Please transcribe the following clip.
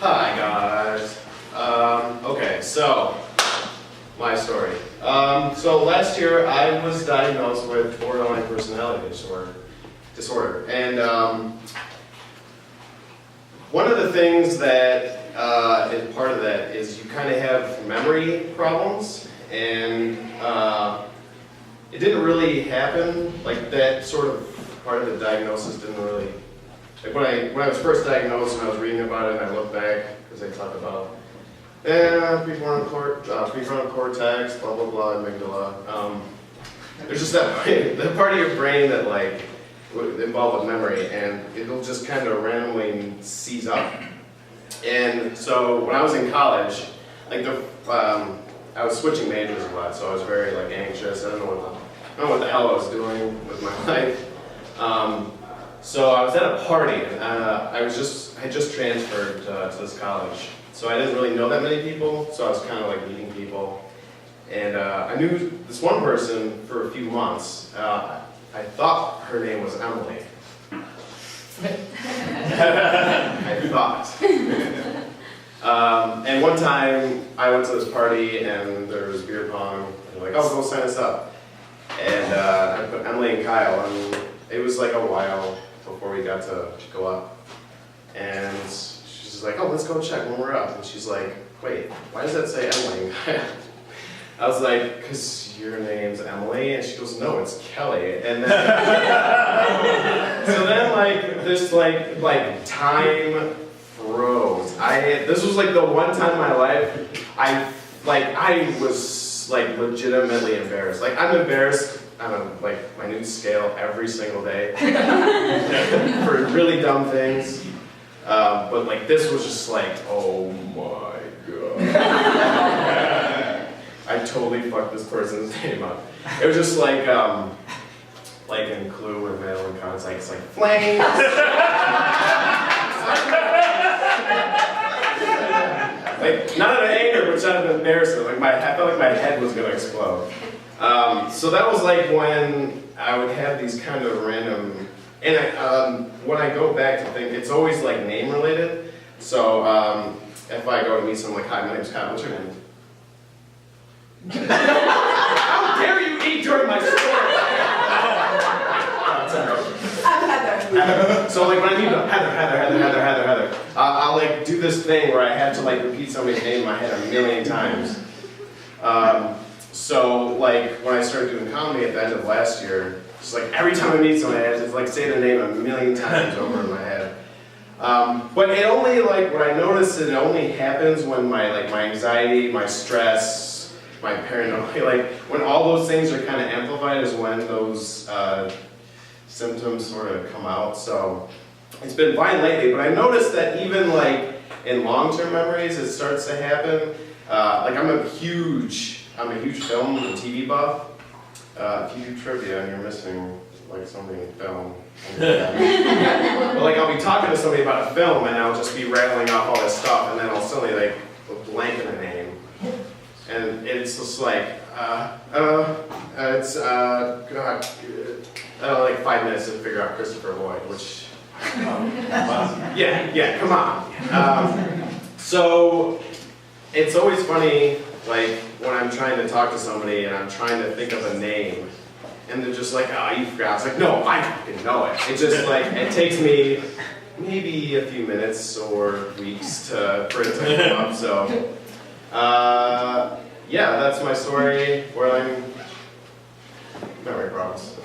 Hi guys. Okay, so my story. So last year I was diagnosed with borderline personality disorder, and one of the things that is part of that is you kind of have memory problems, and it didn't really happen like that. Sort of part of the diagnosis didn't really. Like when I was first diagnosed and I was reading about it and I looked back, because they talk about prefrontal cortex, blah blah blah, amygdala. There's just that part of your brain that like involved with memory, and it'll just kind of randomly seize up. And so when I was in college, like I was switching majors a lot, so I was very like anxious. I don't know what the hell I was doing with my life. So I was at a party, and I had just transferred to this college, so I didn't really know that many people. So I was kind of like meeting people, and I knew this one person for a few months. I thought her name was Emily. I thought. And one time I went to this party, and there was beer pong, and they're like, "Oh, go sign us up." And I put Emily and Kyle, and it was like a while before we got to go up. And she's like, "Oh, let's go check when we're up." And she's like, "Wait, why does that say Emily and Kyle?" I was like, "Because your name's Emily." And she goes, "No, it's Kelly." And then, so then like this like time froze. This was like the one time in my life I was like legitimately embarrassed. Like I'm embarrassed on like my new scale every single day for really dumb things. But like this was just like, oh my god. I totally fucked this person's name up. It was just like in Clue or Madeline Kahn, it's like flames. Like not out of anger, but out of embarrassment. Like I felt like my head was gonna explode. So that was like when I would have these kind of random, and when I go back to think, it's always like name related. So if I go to meet someone like, "Hi, my name's Kyle, what's your name?" How dare you eat during my story? I'm Heather. So like when I meet Heather, I'll like do this thing where I have to like repeat somebody's name in my head a million times. So like when I started doing comedy at the end of last year, just like every time I meet someone, I have to like say their name a million times over in my head. But it only like what I noticed, it only happens when my anxiety, my stress, my paranoia, like when all those things are kind of amplified is when those symptoms sort of come out. So it's been fine lately, but I noticed that even like in long-term memories, it starts to happen. Like I'm a huge film and TV buff. If you do trivia and you're missing like something in film, but like I'll be talking to somebody about a film and I'll just be rattling off all this stuff, and then I'll suddenly like blank in a name, and it's just like it's God, like 5 minutes to figure out Christopher Lloyd, which yeah, come on. So it's always funny, like when I'm trying to talk to somebody and I'm trying to think of a name, and they're just like, "Oh, you forgot." It's like, no, I fucking know it. It just like, it takes me maybe a few minutes or weeks for it to come up. So, yeah, that's my story. Where I'm memory problems.